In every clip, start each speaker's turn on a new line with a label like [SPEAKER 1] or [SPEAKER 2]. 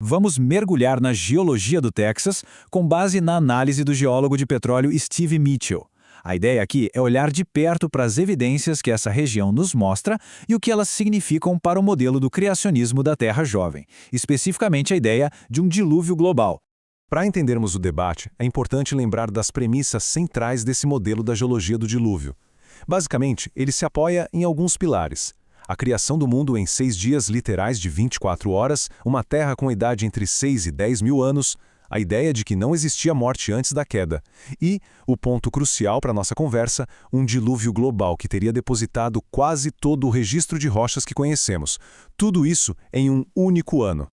[SPEAKER 1] Vamos mergulhar na geologia do Texas com base na análise do geólogo de petróleo Steve Mitchell. A ideia aqui é olhar de perto para as evidências que essa região nos mostra e o que elas significam para o modelo do criacionismo da Terra Jovem, especificamente a ideia de um dilúvio global.
[SPEAKER 2] Para entendermos o debate, é importante lembrar das premissas centrais desse modelo da geologia do dilúvio. Basicamente, ele se apoia em alguns pilares. A criação do mundo em 6 dias literais de 24 horas, uma Terra com idade entre 6 e 10 mil anos, a ideia de que não existia morte antes da queda, e, o ponto crucial para nossa conversa, um dilúvio global que teria depositado quase todo o registro de rochas que conhecemos. Tudo isso em um único ano.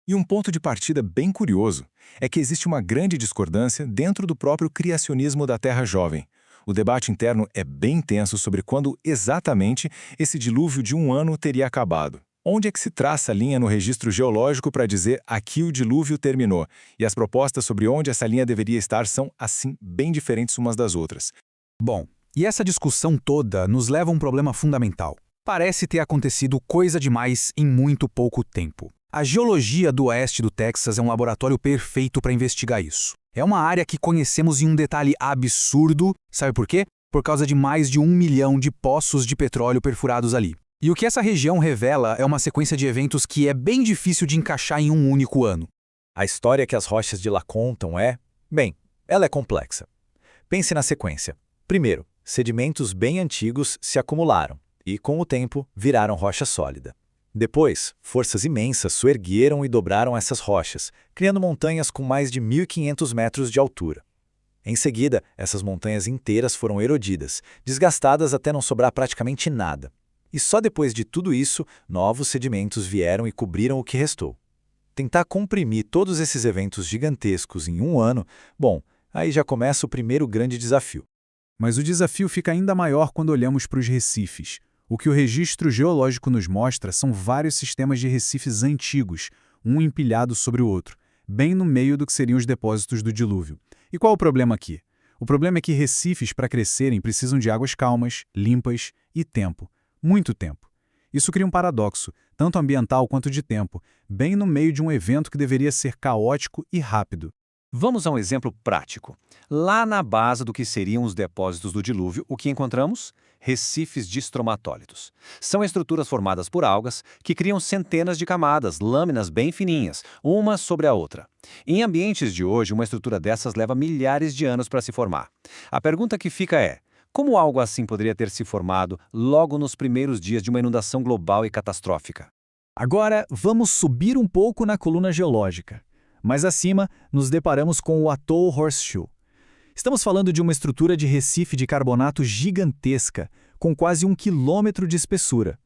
[SPEAKER 3] E um ponto de partida bem curioso é que existe uma grande discordância dentro do próprio criacionismo da Terra Jovem. O debate interno é bem intenso sobre quando exatamente esse dilúvio de um ano teria acabado. Onde é que se traça a linha no registro geológico para dizer aqui o dilúvio terminou? E as propostas sobre onde essa linha deveria estar são, assim, bem diferentes umas das outras.
[SPEAKER 1] Bom, e essa discussão toda nos leva a um problema fundamental. Parece ter acontecido coisa demais em muito pouco tempo. A geologia do oeste do Texas é um laboratório perfeito para investigar isso. É uma área que conhecemos em um detalhe absurdo, sabe por quê? Por causa de mais de 1 milhão de poços de petróleo perfurados ali. E o que essa região revela é uma sequência de eventos que é bem difícil de encaixar em um único ano.
[SPEAKER 4] A história que as rochas de lá contam bem, ela é complexa. Pense na sequência. Primeiro, sedimentos bem antigos se acumularam e, com o tempo, viraram rocha sólida. Depois, forças imensas soergueram e dobraram essas rochas, criando montanhas com mais de 1.500 metros de altura. Em seguida, essas montanhas inteiras foram erodidas, desgastadas até não sobrar praticamente nada. E só depois de tudo isso, novos sedimentos vieram e cobriram o que restou. Tentar comprimir todos esses eventos gigantescos em um ano, bom, aí já começa o primeiro grande desafio.
[SPEAKER 5] Mas o desafio fica ainda maior quando olhamos para os recifes. O que o registro geológico nos mostra são vários sistemas de recifes antigos, um empilhado sobre o outro, bem no meio do que seriam os depósitos do dilúvio. E qual é o problema aqui? O problema é que recifes, para crescerem, precisam de águas calmas, limpas e tempo. Muito tempo. Isso cria um paradoxo, tanto ambiental quanto de tempo, bem no meio de um evento que deveria ser caótico e rápido.
[SPEAKER 6] Vamos a um exemplo prático. Lá na base do que seriam os depósitos do dilúvio, o que encontramos? Recifes de estromatólitos. São estruturas formadas por algas que criam centenas de camadas, lâminas bem fininhas, uma sobre a outra. Em ambientes de hoje, uma estrutura dessas leva milhares de anos para se formar. A pergunta que fica é: como algo assim poderia ter se formado logo nos primeiros dias de uma inundação global e catastrófica?
[SPEAKER 1] Agora, vamos subir um pouco na coluna geológica. Mais acima, nos deparamos com o Atoll Horseshoe. Estamos falando de uma estrutura de recife de carbonato gigantesca, com quase 1 quilômetro de espessura.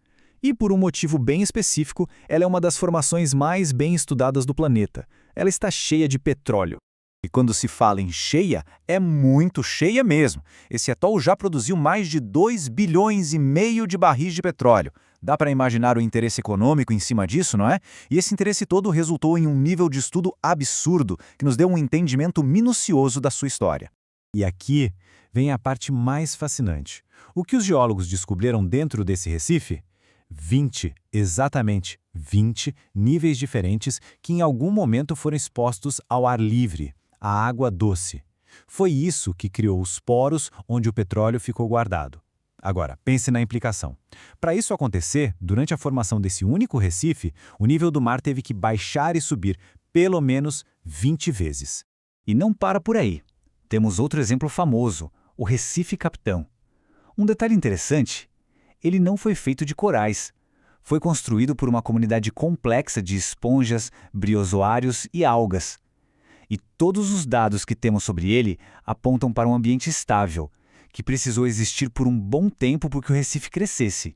[SPEAKER 1] E por um motivo bem específico, ela é uma das formações mais bem estudadas do planeta. Ela está cheia de petróleo.
[SPEAKER 7] E quando se fala em cheia, é muito cheia mesmo. Esse atol já produziu mais de 2,5 bilhões de barris de petróleo. Dá para imaginar o interesse econômico em cima disso, não é? E esse interesse todo resultou em um nível de estudo absurdo, que nos deu um entendimento minucioso da sua história.
[SPEAKER 2] E aqui vem a parte mais fascinante. O que os geólogos descobriram dentro desse recife? 20, exatamente 20 níveis diferentes que em algum momento foram expostos ao ar livre, à água doce. Foi isso que criou os poros onde o petróleo ficou guardado. Agora, pense na implicação. Para isso acontecer, durante a formação desse único recife, o nível do mar teve que baixar e subir pelo menos 20 vezes.
[SPEAKER 7] E não para por aí. Temos outro exemplo famoso, o Recife Capitão. Um detalhe interessante, ele não foi feito de corais. Foi construído por uma comunidade complexa de esponjas, briozoários e algas. E todos os dados que temos sobre ele apontam para um ambiente estável, que precisou existir por um bom tempo para que o Recife crescesse.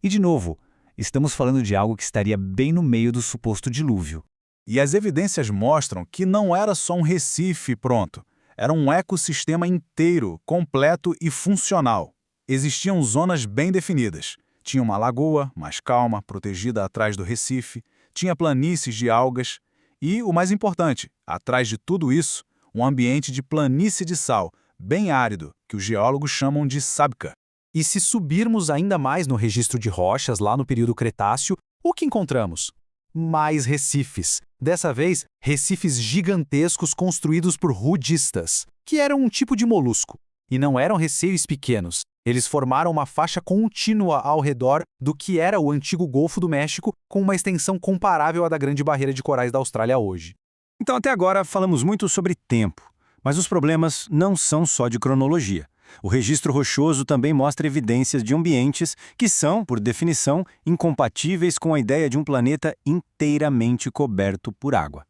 [SPEAKER 7] E, de novo, estamos falando de algo que estaria bem no meio do suposto dilúvio.
[SPEAKER 5] E as evidências mostram que não era só um recife pronto. Era um ecossistema inteiro, completo e funcional. Existiam zonas bem definidas. Tinha uma lagoa, mais calma, protegida atrás do recife. Tinha planícies de algas. E, o mais importante, atrás de tudo isso, um ambiente de planície de sal, bem árido, que os geólogos chamam de sábia.
[SPEAKER 1] E se subirmos ainda mais no registro de rochas lá no período Cretáceo, o que encontramos? mais recifes. Dessa vez, recifes gigantescos construídos por rudistas, que eram um tipo de molusco. E não eram recifes pequenos. Eles formaram uma faixa contínua ao redor do que era o antigo Golfo do México, com uma extensão comparável à da Grande Barreira de Corais da Austrália hoje.
[SPEAKER 8] Então, até agora, falamos muito sobre tempo. Mas os problemas não são só de cronologia. O registro rochoso também mostra evidências de ambientes que são, por definição, incompatíveis com a ideia de um planeta inteiramente coberto por água.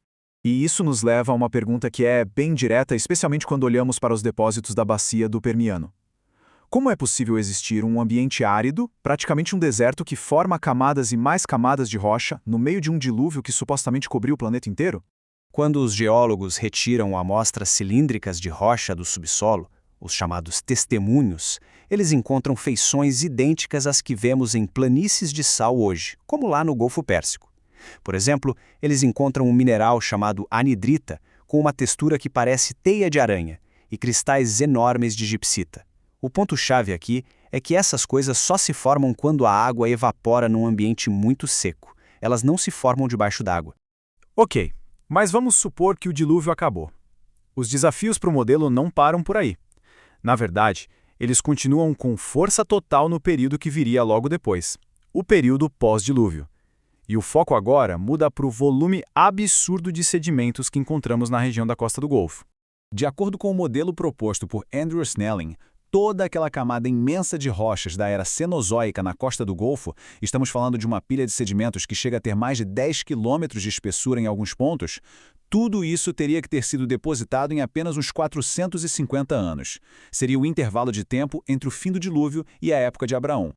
[SPEAKER 3] E isso nos leva a uma pergunta que é bem direta, especialmente quando olhamos para os depósitos da bacia do Permiano. Como é possível existir um ambiente árido, praticamente um deserto que forma camadas e mais camadas de rocha, no meio de um dilúvio que supostamente cobriu o planeta inteiro?
[SPEAKER 8] Quando os geólogos retiram amostras cilíndricas de rocha do subsolo, os chamados testemunhos, eles encontram feições idênticas às que vemos em planícies de sal hoje, como lá no Golfo Pérsico. Por exemplo, eles encontram um mineral chamado anidrita, com uma textura que parece teia de aranha, e cristais enormes de gipsita. O ponto-chave aqui é que essas coisas só se formam quando a água evapora num ambiente muito seco. Elas não se formam debaixo d'água.
[SPEAKER 3] Ok, mas vamos supor que o dilúvio acabou. Os desafios para o modelo não param por aí. Na verdade, eles continuam com força total no período que viria logo depois, o período pós-dilúvio. E o foco agora muda para o volume absurdo de sedimentos que encontramos na região da costa do Golfo.
[SPEAKER 5] De acordo com o modelo proposto por Andrew Snelling, toda aquela camada imensa de rochas da era Cenozoica na costa do Golfo, estamos falando de uma pilha de sedimentos que chega a ter mais de 10 quilômetros de espessura em alguns pontos, tudo isso teria que ter sido depositado em apenas uns 450 anos. Seria o intervalo de tempo entre o fim do dilúvio e a época de Abraão.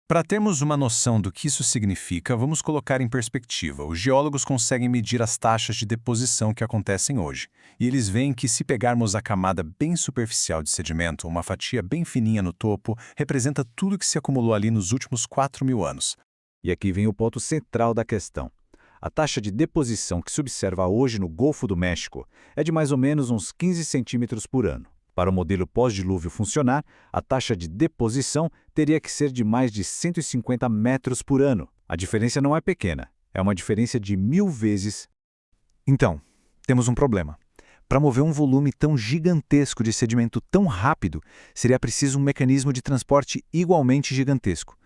[SPEAKER 2] Para termos uma noção do que isso significa, vamos colocar em perspectiva. Os geólogos conseguem medir as taxas de deposição que acontecem hoje. E eles veem que se pegarmos a camada bem superficial de sedimento, uma fatia bem fininha no topo, representa tudo que se acumulou ali nos últimos 4.000 anos.
[SPEAKER 1] E aqui vem o ponto central da questão. A taxa de deposição que se observa hoje no Golfo do México é de mais ou menos uns 15 centímetros por ano. Para o modelo pós-dilúvio funcionar, a taxa de deposição teria que ser de mais de 150 metros por ano. A diferença não é pequena, é uma diferença de 1000 vezes.
[SPEAKER 3] Então, temos um problema. Para mover um volume tão gigantesco de sedimento tão rápido, seria preciso um mecanismo de transporte igualmente gigantesco.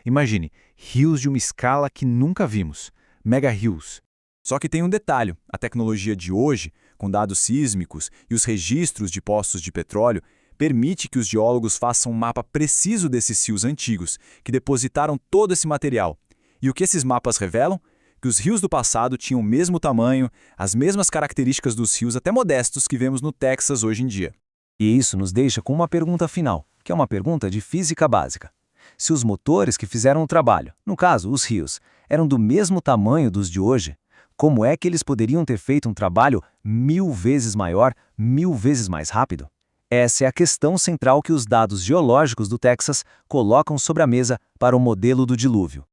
[SPEAKER 3] Imagine, rios de uma escala que nunca vimos, mega-rios. Só que tem um detalhe, a tecnologia de hoje, com dados sísmicos e os registros de poços de petróleo, permite que os geólogos façam um mapa preciso desses rios antigos, que depositaram todo esse material. E o que esses mapas revelam? Que os rios do passado tinham o mesmo tamanho, as mesmas características dos rios até modestos que vemos no Texas hoje em dia.
[SPEAKER 8] E isso nos deixa com uma pergunta final, que é uma pergunta de física básica. Se os motores que fizeram o trabalho, no caso, os rios, eram do mesmo tamanho dos de hoje, como é que eles poderiam ter feito um trabalho 1000 vezes maior, 1000 vezes mais rápido? Essa é a questão central que os dados geológicos do Texas colocam sobre a mesa para o modelo do dilúvio.